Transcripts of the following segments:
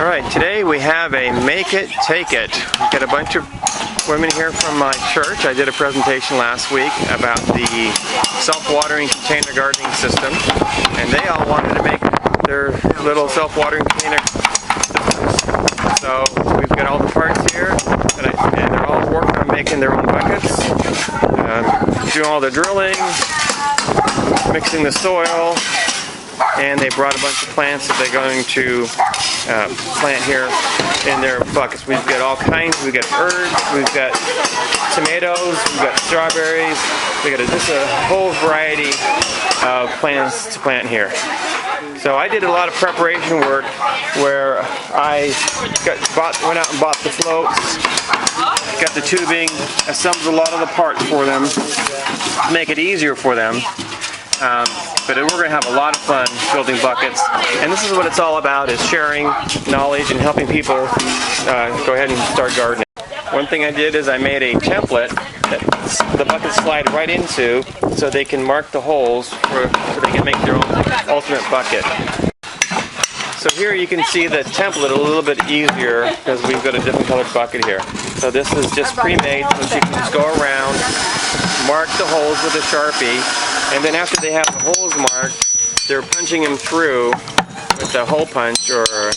Alright, today we have a Make It, Take It. We've got a bunch of women here from my church. I did a presentation last week about the self-watering container gardening system, and they all wanted to make their little self-watering container systems. So we've got all the parts here, and they're all working on making their own buckets, doing all the drilling, mixing the soil, and they brought a bunch of plants that they're going to plant here in their buckets. We've got all kinds. We've got herbs, we've got tomatoes, we've got strawberries. We've got just a whole variety of plants to plant here. So I did a lot of preparation work where I went out and bought the floats, got the tubing, assembled a lot of the parts for them to make it easier for them. But we're going to have a lot of fun building buckets, and this is what it's all about, is sharing knowledge and helping people go ahead and start gardening. One thing I did is I made a template that the buckets slide right into, so they can mark the holes so they can make their own ultimate bucket. So here you can see the template a little bit easier because we've got a different colored bucket here. So this is just pre-made, so you can just go around, mark the holes with a Sharpie, and then after they have the holes marked, they're punching them through with a hole punch or a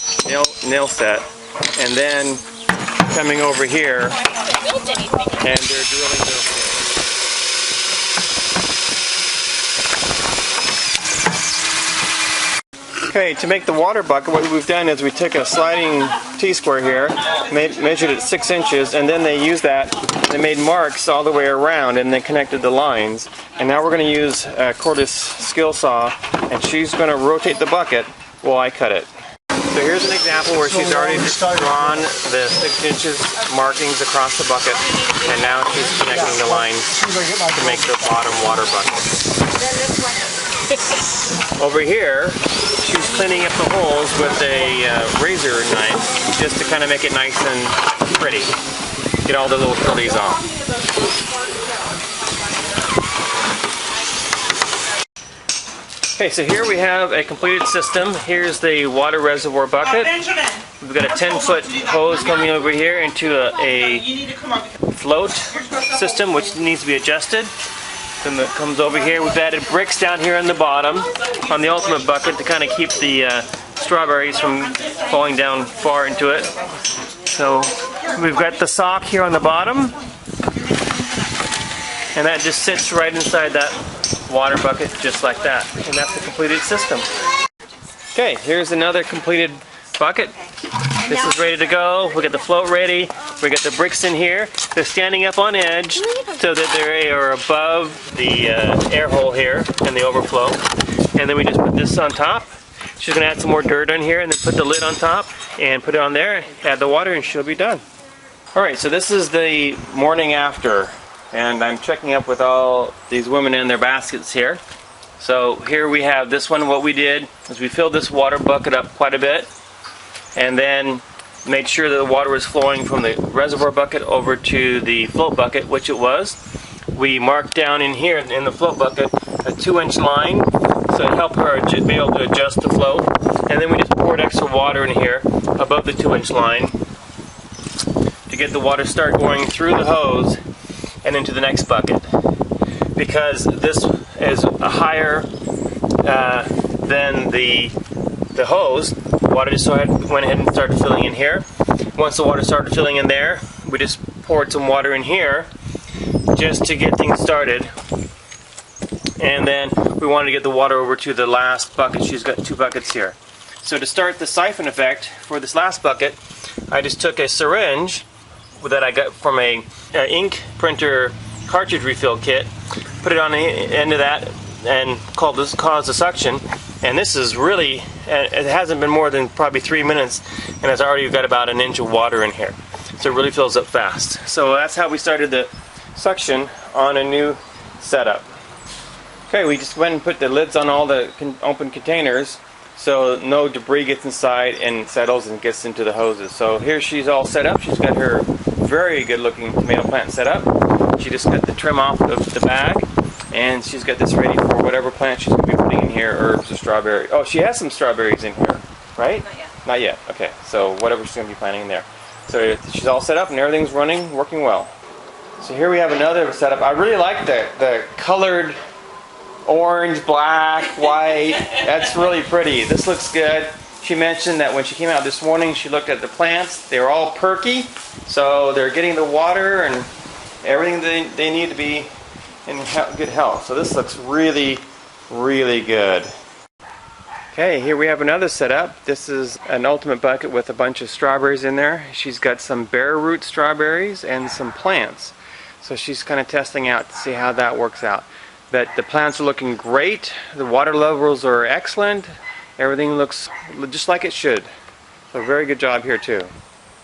nail set, and then coming over here and they're drilling their holes. Okay, to make the water bucket, what we've done is we took a sliding T-square here, measured it 6 inches, and then they used that, they made marks all the way around and then connected the lines. And now we're going to use a cordless skill saw, and she's going to rotate the bucket while I cut it. So here's an example where she's already drawn the 6 inches markings across the bucket, and now she's connecting the lines to make the bottom water bucket. Over here, she's cleaning up the holes with a razor knife, just to kind of make it nice and pretty. Get all the little curlies off. Okay, so here we have a completed system. Here's the water reservoir bucket. We've got a 10-foot hose coming over here into a float system, which needs to be adjusted. Then it comes over here. We've added bricks down here on the bottom on the ultimate bucket to kind of keep the strawberries from falling down far into it. So we've got the sock here on the bottom, and that just sits right inside that water bucket just like that, and that's the completed system. Okay, here's another completed bucket. This is ready to go. We got the float ready. We got the bricks in here. They're standing up on edge so that they are above the air hole here and the overflow. And then we just put this on top. She's going to add some more dirt on here and then put the lid on top and put it on there, add the water, and she'll be done. Alright, so this is the morning after, and I'm checking up with all these women in their baskets here. So here we have this one. What we did is we filled this water bucket up quite a bit, and then made sure that the water was flowing from the reservoir bucket over to the float bucket, which it was. We marked down in here in the float bucket a 2-inch line, so to help her be able to adjust the float. And then we just poured extra water in here above the 2-inch line to get the water start going through the hose and into the next bucket. Because this is higher than the hose, water just went ahead and started filling in here. Once the water started filling in there, we just poured some water in here just to get things started. And then we wanted to get the water over to the last bucket. She's got 2 buckets here. So to start the siphon effect for this last bucket, I just took a syringe that I got from a ink printer cartridge refill kit, put it on the end of that, and caused the suction. And this is really, it hasn't been more than probably 3 minutes, and it's already got about 1 inch of water in here. So it really fills up fast. So that's how we started the suction on a new setup. Okay, we just went and put the lids on all the open containers so no debris gets inside and settles and gets into the hoses. So here she's all set up. She's got her very good looking tomato plant set up. She just got the trim off of the bag, and she's got this ready for whatever plant she's going to be putting in here, herbs or strawberry. Oh, she has some strawberries in here, right? Not yet. Not yet. Okay, so whatever she's going to be planting in there. So she's all set up and everything's running, working well. So here we have another setup. I really like the colored orange, black, white. That's really pretty. This looks good. She mentioned that when she came out this morning, she looked at the plants. They were all perky, so they're getting the water and everything they need to be in good health. So this looks really, really good. Okay, here we have another setup. This is an ultimate bucket with a bunch of strawberries in there. She's got some bare root strawberries and some plants. So she's kind of testing out to see how that works out. But the plants are looking great. The water levels are excellent. Everything looks just like it should. So very good job here too.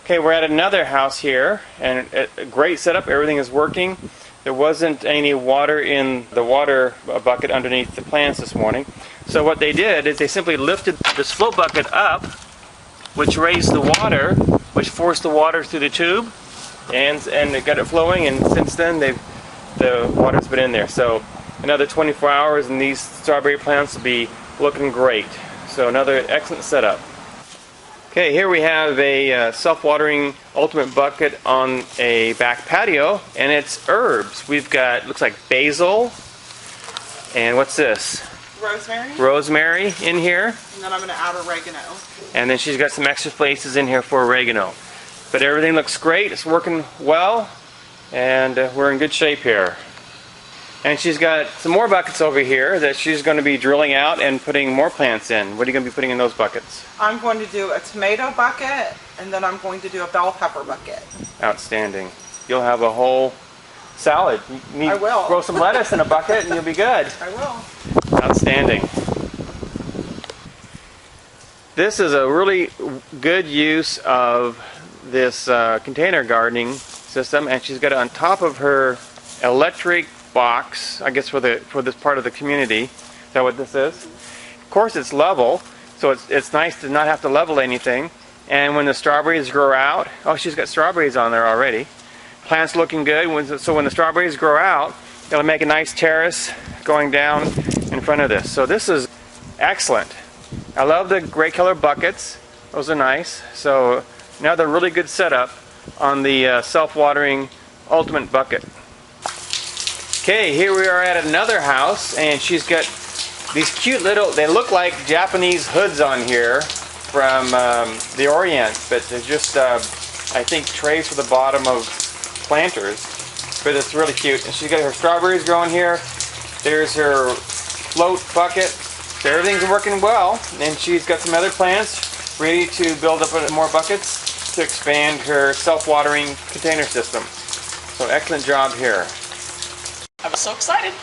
Okay, we're at another house here, and a great setup. Everything is working. There wasn't any water in the water bucket underneath the plants this morning. So what they did is they simply lifted this float bucket up, which raised the water, which forced the water through the tube, and they got it flowing. And since then, the water's been in there. So another 24 hours, and these strawberry plants will be looking great. So another excellent setup. Okay, here we have a self-watering ultimate bucket on a back patio, and it's herbs. We've got, looks like basil, and what's this? Rosemary. Rosemary in here. And then I'm going to add oregano. And then she's got some extra places in here for oregano. But everything looks great, it's working well, and we're in good shape here. And she's got some more buckets over here that she's going to be drilling out and putting more plants in. What are you going to be putting in those buckets? I'm going to do a tomato bucket, and then I'm going to do a bell pepper bucket. Outstanding. You'll have a whole salad. You need I will. Grow some lettuce in a bucket and you'll be good. I will. Outstanding. This is a really good use of this container gardening system, and she's got it on top of her electric box, I guess for this part of the community. Is that what this is? Of course it's level, so it's nice to not have to level anything. And when the strawberries grow out, oh, she's got strawberries on there already. Plant's looking good, so when the strawberries grow out, it'll make a nice terrace going down in front of this. So this is excellent. I love the gray color buckets. Those are nice. So another really good setup on the self-watering ultimate bucket. Okay, here we are at another house, and she's got these cute little, they look like Japanese hoods on here from the Orient, but they're just, I think, trays for the bottom of planters, but it's really cute. And she's got her strawberries growing here. There's her float bucket. So everything's working well, and she's got some other plants ready to build up more buckets to expand her self-watering container system. So excellent job here. I was so excited.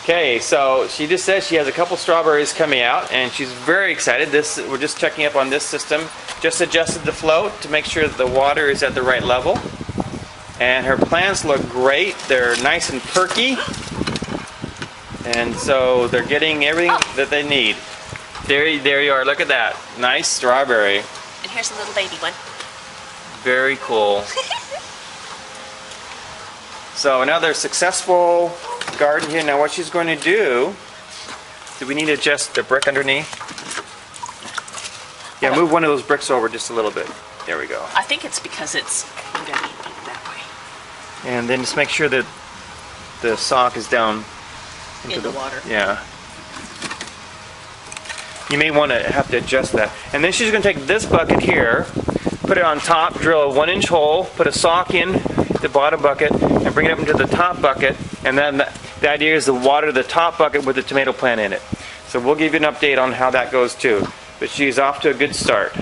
Okay, so she just said she has a couple strawberries coming out, and she's very excited. We're just checking up on this system. Just adjusted the float to make sure that the water is at the right level. And her plants look great. They're nice and perky. And so they're getting everything that they need. There you are. Look at that. Nice strawberry. And here's a little baby one. Very cool. So another successful garden here. Now what she's going to do we need to adjust the brick underneath? Yeah, move one of those bricks over just a little bit. There we go. I think it's because it's underneath that way. And then just make sure that the sock is down into in the water. Yeah. You may want to have to adjust that. And then she's going to take this bucket here, put it on top, drill a 1-inch hole, put a sock in the bottom bucket, and bring it up into the top bucket. And then the idea is to water the top bucket with the tomato plant in it. So we'll give you an update on how that goes too. But she's off to a good start.